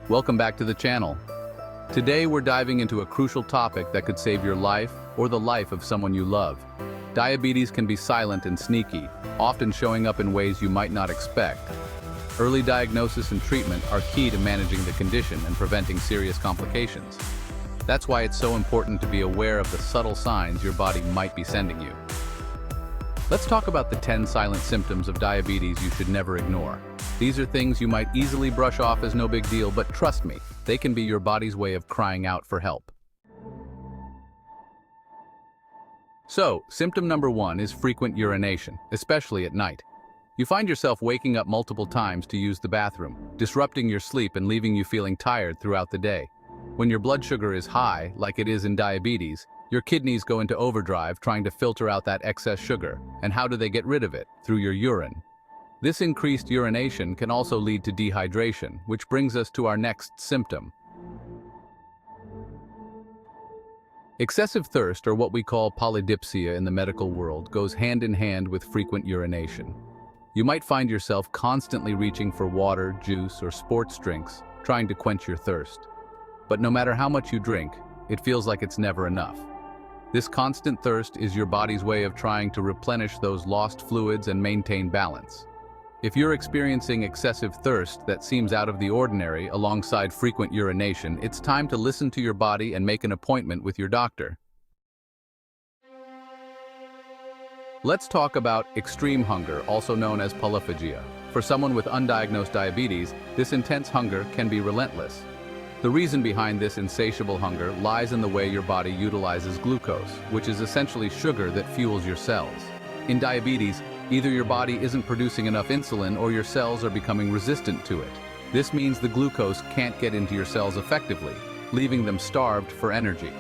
Welcome back to the channel. Today we're diving into a crucial topic that could save your life or the life of someone you love. Diabetes can be silent and sneaky, often showing up in ways you might not expect. Early diagnosis and treatment are key to managing the condition and preventing serious complications. That's why it's so important to be aware of the subtle signs your body might be sending you. Let's talk about the 10 silent symptoms of diabetes you should never ignore. These are things you might easily brush off as no big deal, but trust me, they can be your body's way of crying out for help. So, symptom number 1 is frequent urination, especially at night. You find yourself waking up multiple times to use the bathroom, disrupting your sleep and leaving you feeling tired throughout the day. When your blood sugar is high, like it is in diabetes, your kidneys go into overdrive trying to filter out that excess sugar. And how do they get rid of it? Through your urine. This increased urination can also lead to dehydration, which brings us to our next symptom. Excessive thirst, or what we call polydipsia in the medical world, goes hand in hand with frequent urination. You might find yourself constantly reaching for water, juice, or sports drinks, trying to quench your thirst. But no matter how much you drink, it feels like it's never enough. This constant thirst is your body's way of trying to replenish those lost fluids and maintain balance. If you're experiencing excessive thirst that seems out of the ordinary alongside frequent urination, it's time to listen to your body and make an appointment with your doctor. Let's talk about extreme hunger, also known as polyphagia. For someone with undiagnosed diabetes, this intense hunger can be relentless. The reason behind this insatiable hunger lies in the way your body utilizes glucose, which is essentially sugar that fuels your cells. In diabetes, either your body isn't producing enough insulin or your cells are becoming resistant to it. This means the glucose can't get into your cells effectively, leaving them starved for energy.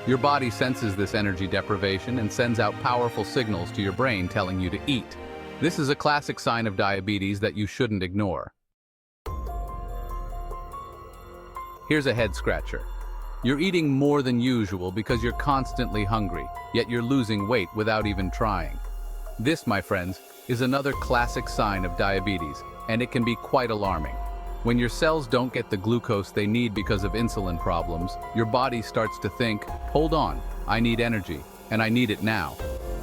Your body senses this energy deprivation and sends out powerful signals to your brain telling you to eat. This is a classic sign of diabetes that you shouldn't ignore. Here's a head scratcher. You're eating more than usual because you're constantly hungry, yet you're losing weight without even trying. This, my friends, is another classic sign of diabetes, and it can be quite alarming. When your cells don't get the glucose they need because of insulin problems, your body starts to think, hold on, I need energy, and I need it now.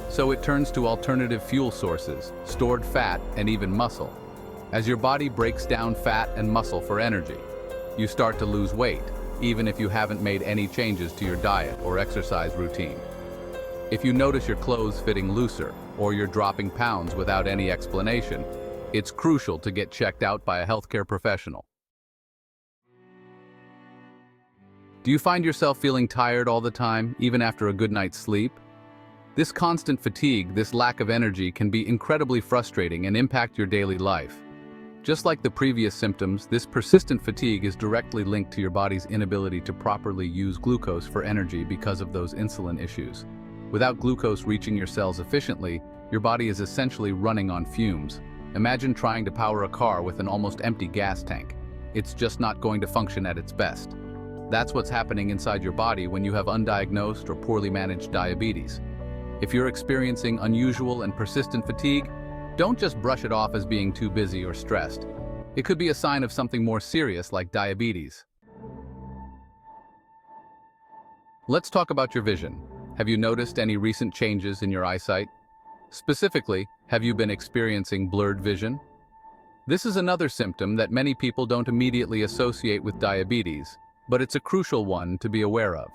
So it turns to alternative fuel sources, stored fat, and even muscle. As your body breaks down fat and muscle for energy, you start to lose weight, even if you haven't made any changes to your diet or exercise routine. If you notice your clothes fitting looser, or you're dropping pounds without any explanation, it's crucial to get checked out by a healthcare professional. Do you find yourself feeling tired all the time, even after a good night's sleep? This constant fatigue, this lack of energy, can be incredibly frustrating and impact your daily life. Just like the previous symptoms, this persistent fatigue is directly linked to your body's inability to properly use glucose for energy because of those insulin issues. Without glucose reaching your cells efficiently, your body is essentially running on fumes. Imagine trying to power a car with an almost empty gas tank. It's just not going to function at its best. That's what's happening inside your body when you have undiagnosed or poorly managed diabetes. If you're experiencing unusual and persistent fatigue, don't just brush it off as being too busy or stressed. It could be a sign of something more serious like diabetes. Let's talk about your vision. Have you noticed any recent changes in your eyesight? Specifically, have you been experiencing blurred vision? This is another symptom that many people don't immediately associate with diabetes, but it's a crucial one to be aware of.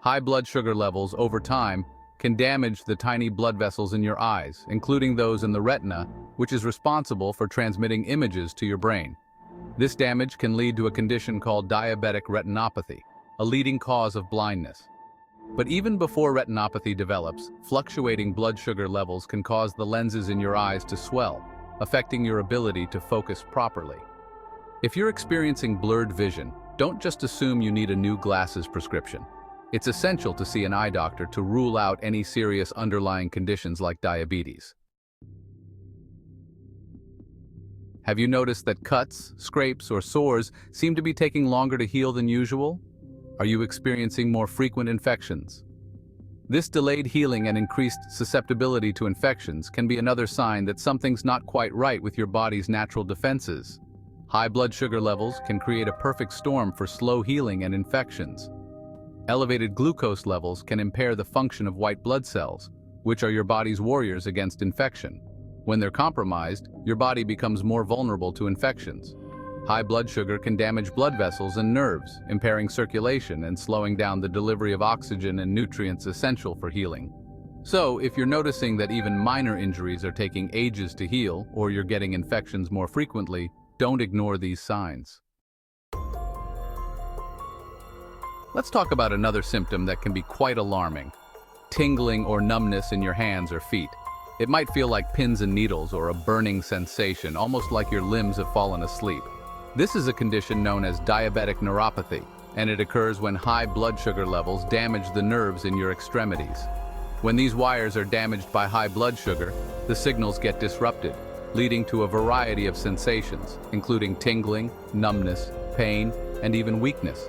High blood sugar levels over time can damage the tiny blood vessels in your eyes, including those in the retina, which is responsible for transmitting images to your brain. This damage can lead to a condition called diabetic retinopathy, a leading cause of blindness. But even before retinopathy develops, fluctuating blood sugar levels can cause the lenses in your eyes to swell, affecting your ability to focus properly. If you're experiencing blurred vision, don't just assume you need a new glasses prescription. It's essential to see an eye doctor to rule out any serious underlying conditions like diabetes. Have you noticed that cuts, scrapes, or sores seem to be taking longer to heal than usual? Are you experiencing more frequent infections? This delayed healing and increased susceptibility to infections can be another sign that something's not quite right with your body's natural defenses. High blood sugar levels can create a perfect storm for slow healing and infections. Elevated glucose levels can impair the function of white blood cells, which are your body's warriors against infection. When they're compromised, your body becomes more vulnerable to infections. High blood sugar can damage blood vessels and nerves, impairing circulation and slowing down the delivery of oxygen and nutrients essential for healing. So, if you're noticing that even minor injuries are taking ages to heal, or you're getting infections more frequently, don't ignore these signs. Let's talk about another symptom that can be quite alarming: tingling or numbness in your hands or feet. It might feel like pins and needles or a burning sensation, almost like your limbs have fallen asleep. This is a condition known as diabetic neuropathy, and it occurs when high blood sugar levels damage the nerves in your extremities. When these wires are damaged by high blood sugar, the signals get disrupted, leading to a variety of sensations, including tingling, numbness, pain, and even weakness.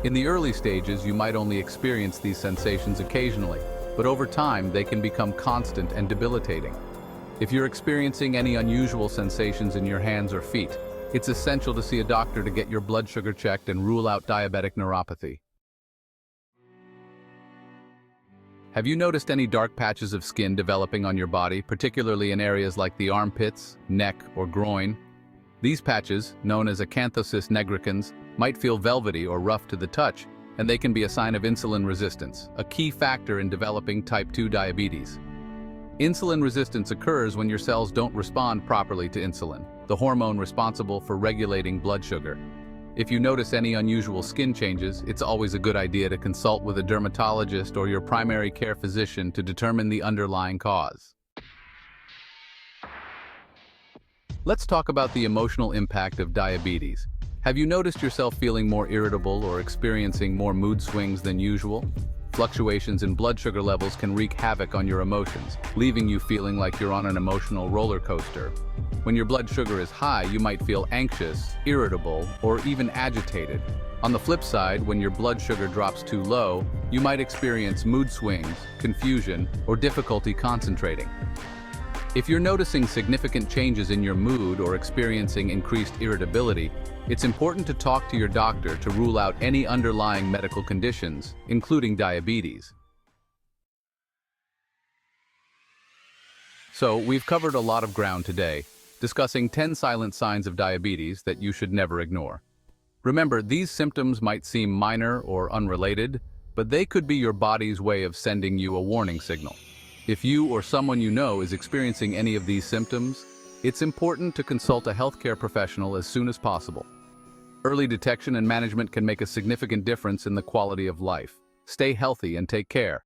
In the early stages, you might only experience these sensations occasionally, but over time, they can become constant and debilitating. If you're experiencing any unusual sensations in your hands or feet, it's essential to see a doctor to get your blood sugar checked and rule out diabetic neuropathy. Have you noticed any dark patches of skin developing on your body, particularly in areas like the armpits, neck, or groin? These patches, known as acanthocysts nigricans, might feel velvety or rough to the touch, and they can be a sign of insulin resistance, a key factor in developing type 2 diabetes. Insulin resistance occurs when your cells don't respond properly to insulin, the hormone responsible for regulating blood sugar. If you notice any unusual skin changes, it's always a good idea to consult with a dermatologist or your primary care physician to determine the underlying cause. Let's talk about the emotional impact of diabetes. Have you noticed yourself feeling more irritable or experiencing more mood swings than usual? Fluctuations in blood sugar levels can wreak havoc on your emotions, leaving you feeling like you're on an emotional roller coaster. When your blood sugar is high, you might feel anxious, irritable, or even agitated. On the flip side, when your blood sugar drops too low, you might experience mood swings, confusion, or difficulty concentrating. If you're noticing significant changes in your mood or experiencing increased irritability, it's important to talk to your doctor to rule out any underlying medical conditions, including diabetes. So, we've covered a lot of ground today, discussing 10 silent signs of diabetes that you should never ignore. Remember, these symptoms might seem minor or unrelated, but they could be your body's way of sending you a warning signal. If you or someone you know is experiencing any of these symptoms, it's important to consult a healthcare professional as soon as possible. Early detection and management can make a significant difference in the quality of life. Stay healthy and take care.